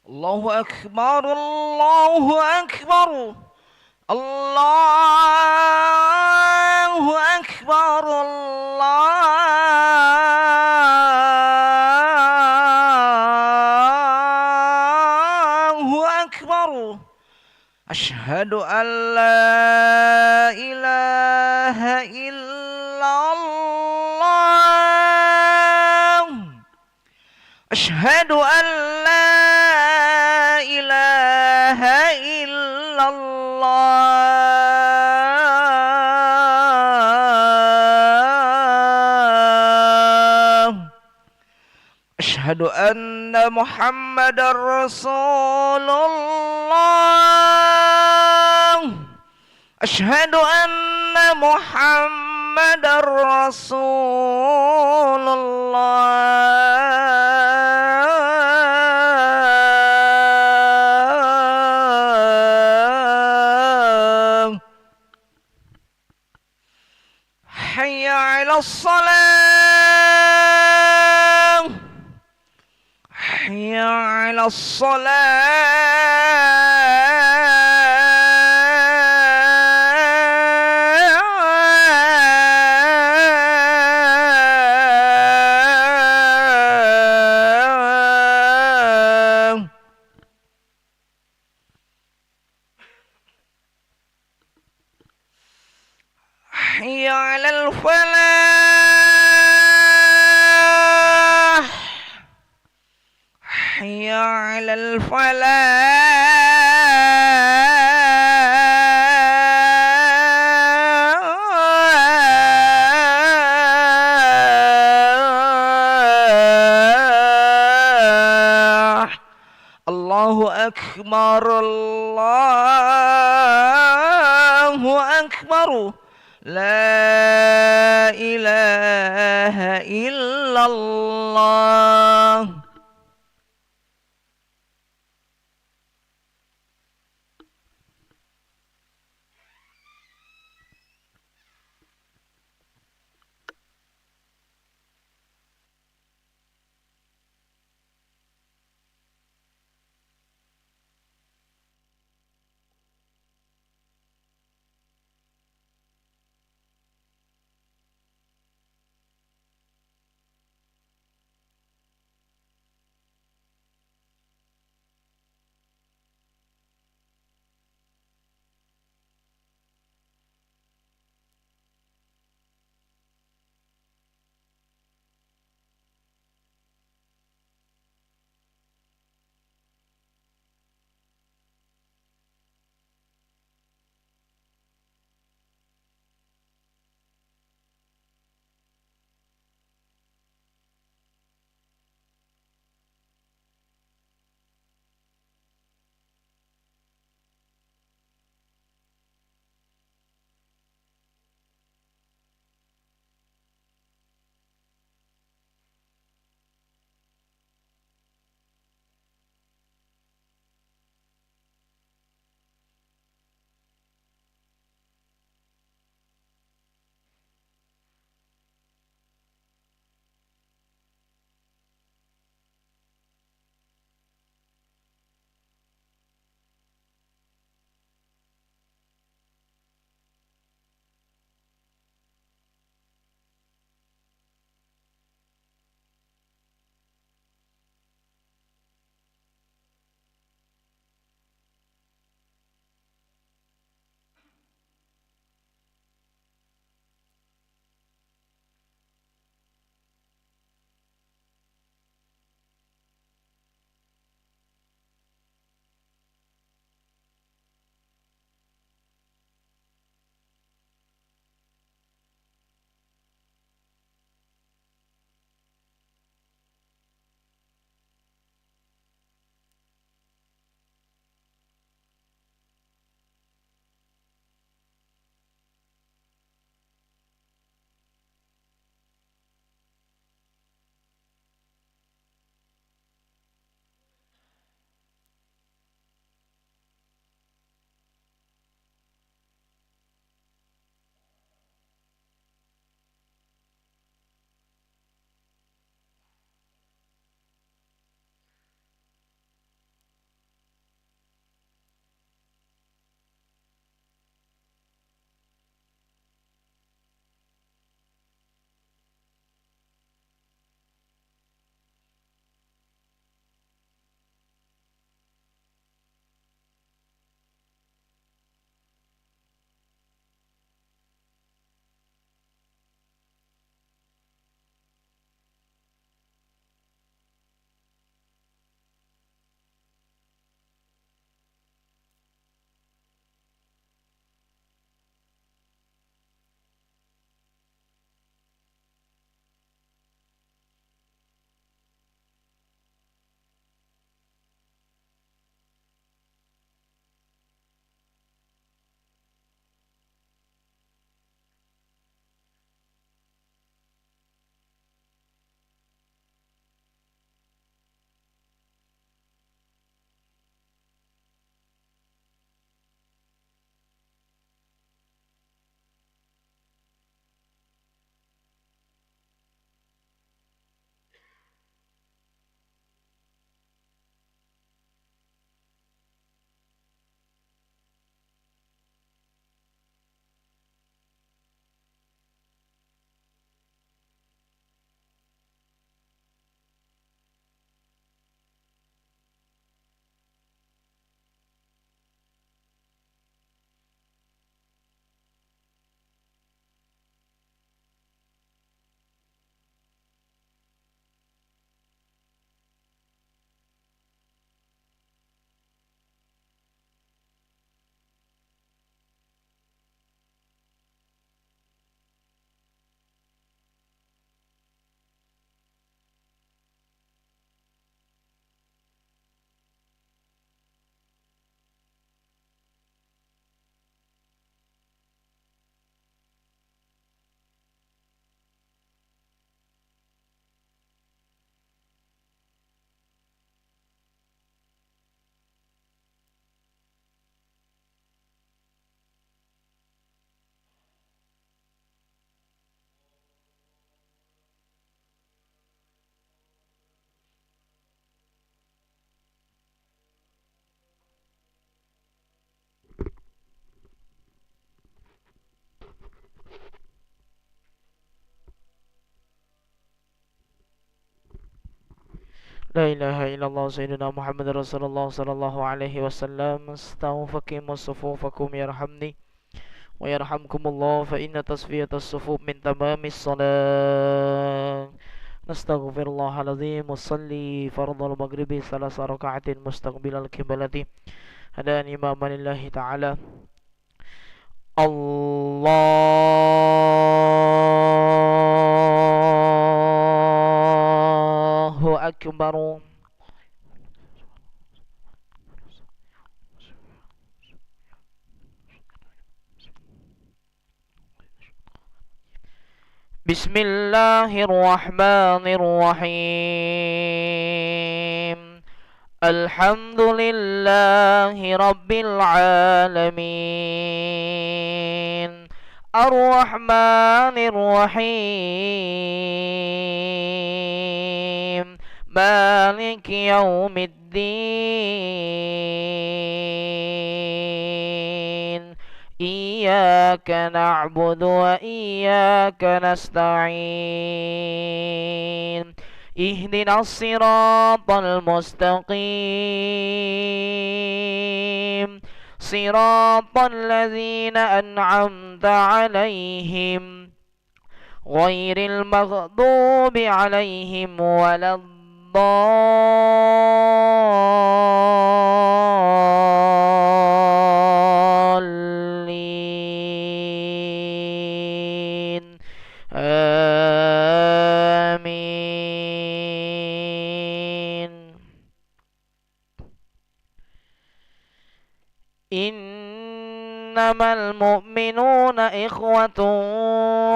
الله أكبر الله أكبر الله أكبر الله أكبر أشهد أن لا إله إلا الله أشهد أن لا إله إلا الله أشهد أن محمد رسول الله أشهد أن محمد رسول الله حي على الصلاة حي على الصلاة حي على الفلاح حي على الفلاح الله أكبر الله أكبر لا إله إلا الله لا إله إلا الله سيدنا محمد رسول الله صلى الله عليه وسلم. استووا فقيموا صفوفكم يرحمني ويرحمكم الله، فإن تصفية الصفوف من تمام الصلاة. نستغفر الله العظيم وصلي فرض المغرب 3 ركعات مستقبل القبلة هداني إماما لله تعالى. الله أكبر. بسم الله الرحمن الرحيم. الحمد لله رب العالمين، الرحمن الرحيم، مالك يوم الدين. إياك نعبد وإياك نستعين. اهدنا الصراط المستقيم، صراط الذين أنعمت عليهم غير المغضوب عليهم ولا الضالين. آمين. إنما المؤمنون إخوة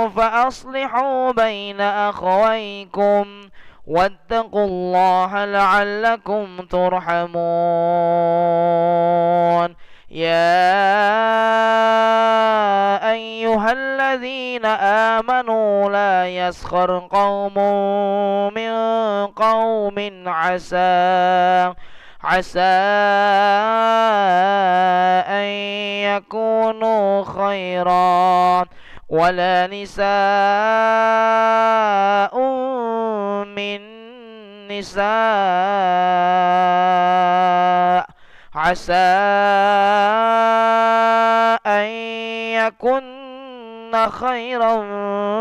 فأصلحوا بين أخويكم واتقوا الله لعلكم ترحمون. يا أيها الذين آمنوا لا يسخر قوم من قوم عسى أن يكونوا خيرا، ولا نساء من نساء عسى أن يكن خيرا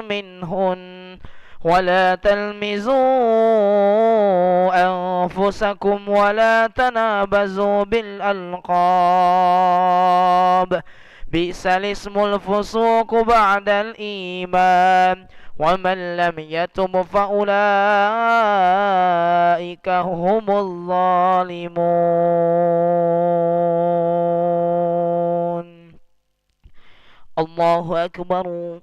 منهن، ولا تلمزوا أنفسكم ولا تنابزوا بالألقاب، بئس الاسم الفسوق بعد الإيمان، ومن لم يتب فأولئك هم الظالمون. الله أكبر.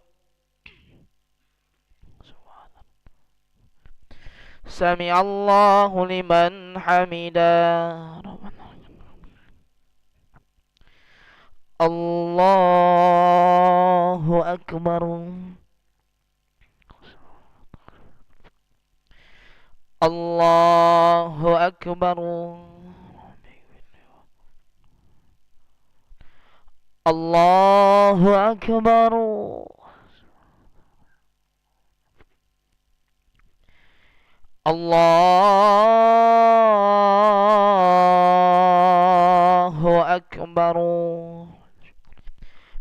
سمع الله لمن حمده. الله أكبر. الله أكبر. الله أكبر. الله أكبر.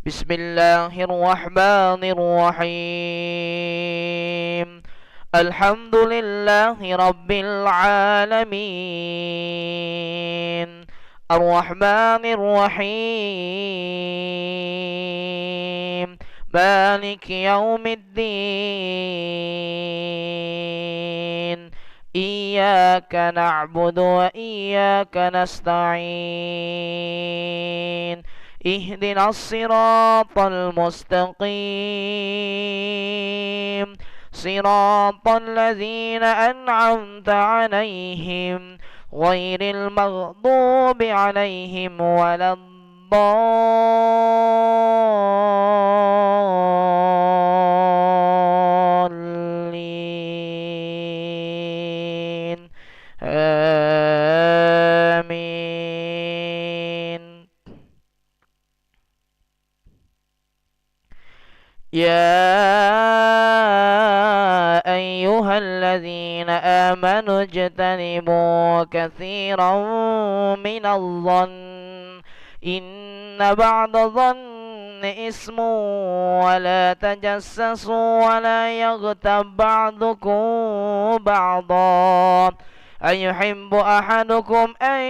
بسم الله الرحمن الرحيم. الحمد لله رب العالمين، الرحمن الرحيم، مالك يوم الدين. إياك نعبد وإياك نستعين. اهدنا الصراط المستقيم، صراط الذين أنعمت عليهم غير المغضوب عليهم ولا الضالين. آمين. يا أيها الذين الذين آمنوا اجتنبوا كثيرا من الظن إن بعض الظن اسم ولا تجسسوا ولا يغتب بعضكم بعضا أيحب أحدكم أن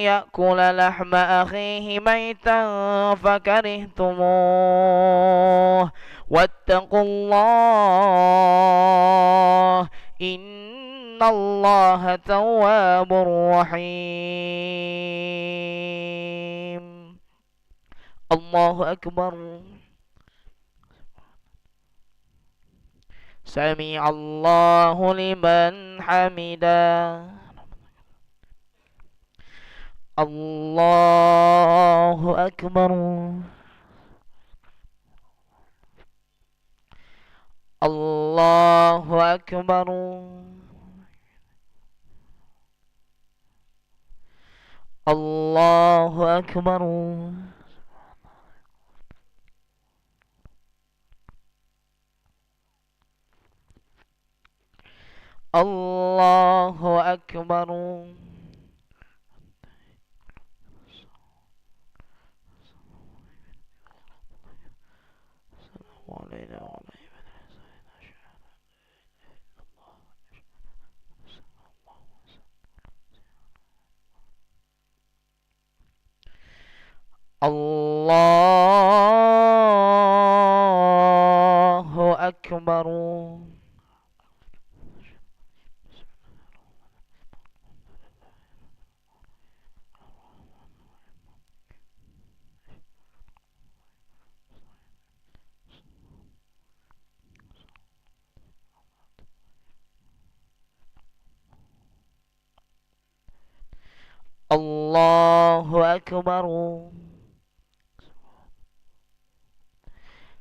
يأكل لحم أخيه ميتا فكرهتموه واتقوا الله إن الله تواب رحيم. الله أكبر. سمع الله لمن حمده. الله أكبر. الله أكبر. الله أكبر. الله أكبر. الله أكبر. الله أكبر.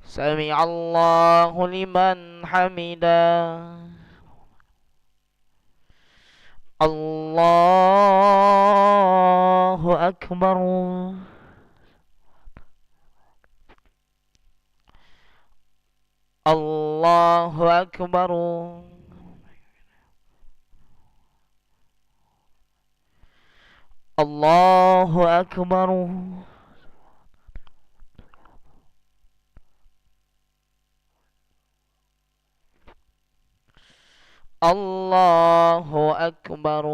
سمع الله لمن حمده. الله أكبر. الله أكبر. الله أكبر. الله أكبر.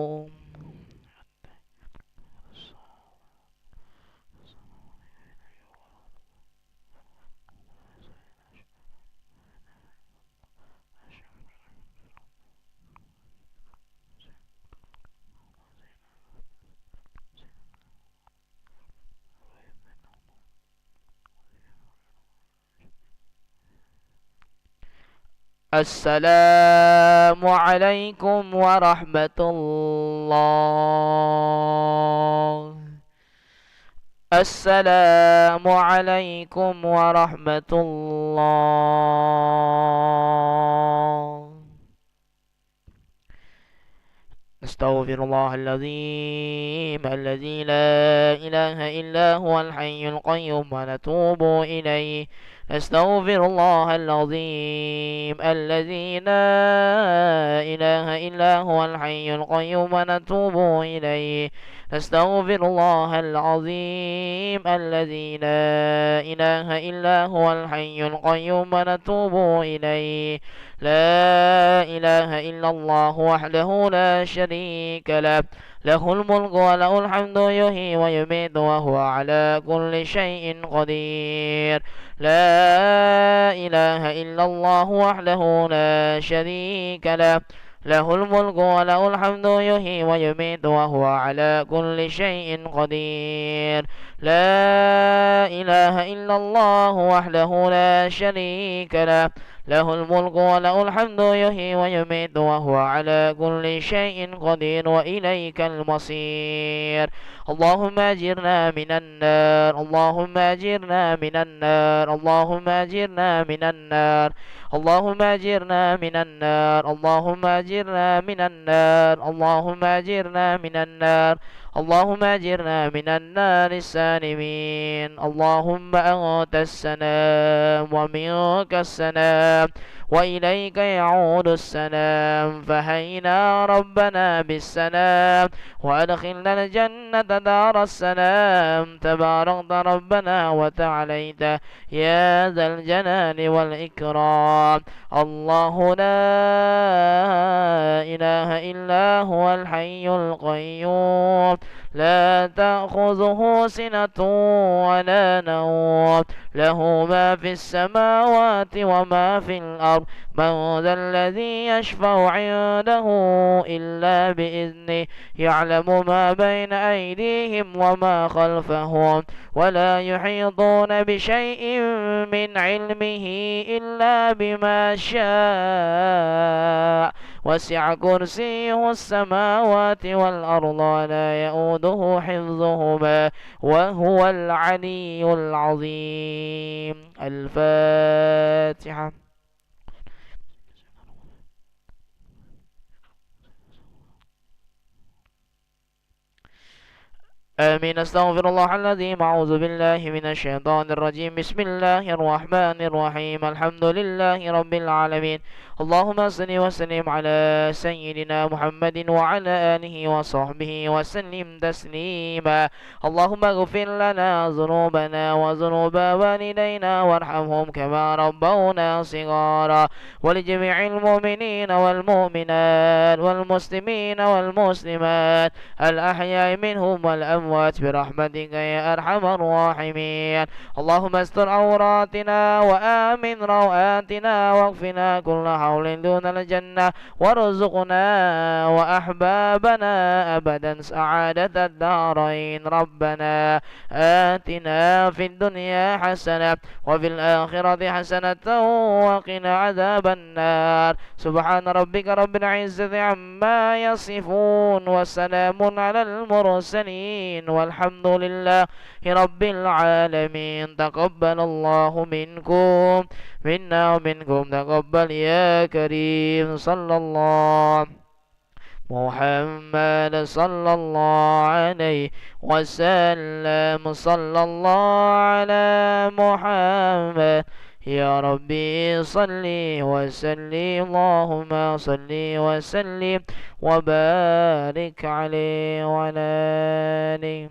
السلام عليكم ورحمة الله. السلام عليكم ورحمة الله. نستغفر الله العظيم الذي لا إله إلا هو الحي القيوم ونتوب إليه. نستغفر الله العظيم الذي لا إله إلا هو الحي القيوم ونتوب إليه. نستغفر الله العظيم الذي لا إله إلا هو الحي القيوم ونتوب إليه. لا إله إلا الله وحده لا شريك له له الملك وله الحمد يحيي ويميت وهو على كل شيء قدير. لا إله إلا الله وحده لا شريك له له الملك وله الحمد يحيي ويميت وهو على كل شيء قدير. لا إله إلا الله وحده لا شريك له له الملك وله الحمد يحيي ويميت وهو على كل شيء قدير وإليك المصير. اللهم أجرنا من النار. اللهم أجرنا من النار. اللهم أجرنا من النار. اللهم أجرنا من النار. اللهم أجرنا من النار. اللهم أجرنا من النار. اللهم أجرنا من النار السالمين. اللهم أنت السلام ومنك السلام وإليك يعود السلام، فهينا ربنا بالسلام وأدخلنا الجنة دار السلام. تباركت ربنا وتعاليت يا ذا الجلال والإكرام. الله لا إله إلا هو الحي القيوم، لا تأخذه سنة ولا نوم، له ما في السماوات وما في الأرض. من ذا الذي يشفع عنده إلا بإذنه، يعلم ما بين أيديهم وما خلفهم، ولا يحيطون بشيء من علمه إلا بما شاء. وسع كرسيه السماوات والأرض ولا يؤوده حفظهما وهو العلي العظيم. الفاتحة. آمين. أستغفر الله العظيم. أعوذ بالله من الشيطان الرجيم. بسم الله الرحمن الرحيم. الحمد لله رب العالمين. اللهم صل وسلم على سيدنا محمد وعلى آله وصحبه وسلم تسليما. اللهم اغفر لنا ذنوبنا وذنوب والدينا وارحمهم كما ربونا صغارا، ولجميع المؤمنين والمؤمنات والمسلمين والمسلمات الأحياء منهم والأموات برحمتك يا أرحم الراحمين. اللهم استر عوراتنا وآمن روآتنا واغفنا كل حول دون الجنة، وارزقنا وأحبابنا أبدا سعادة الدارين. ربنا آتنا في الدنيا حسنة وفي الآخرة حسنة وقنا عذاب النار. سبحان ربك رب العزة عما يصفون وسلام على المرسلين والحمد لله رب العالمين. تقبل الله منكم منا ومنكم، تقبل يا كريم. صلى الله محمد صلى الله عليه وسلم. صلى الله على محمد. يا ربي صل وسلم، اللهم صل وسلم وبارك عليه وعلى آله.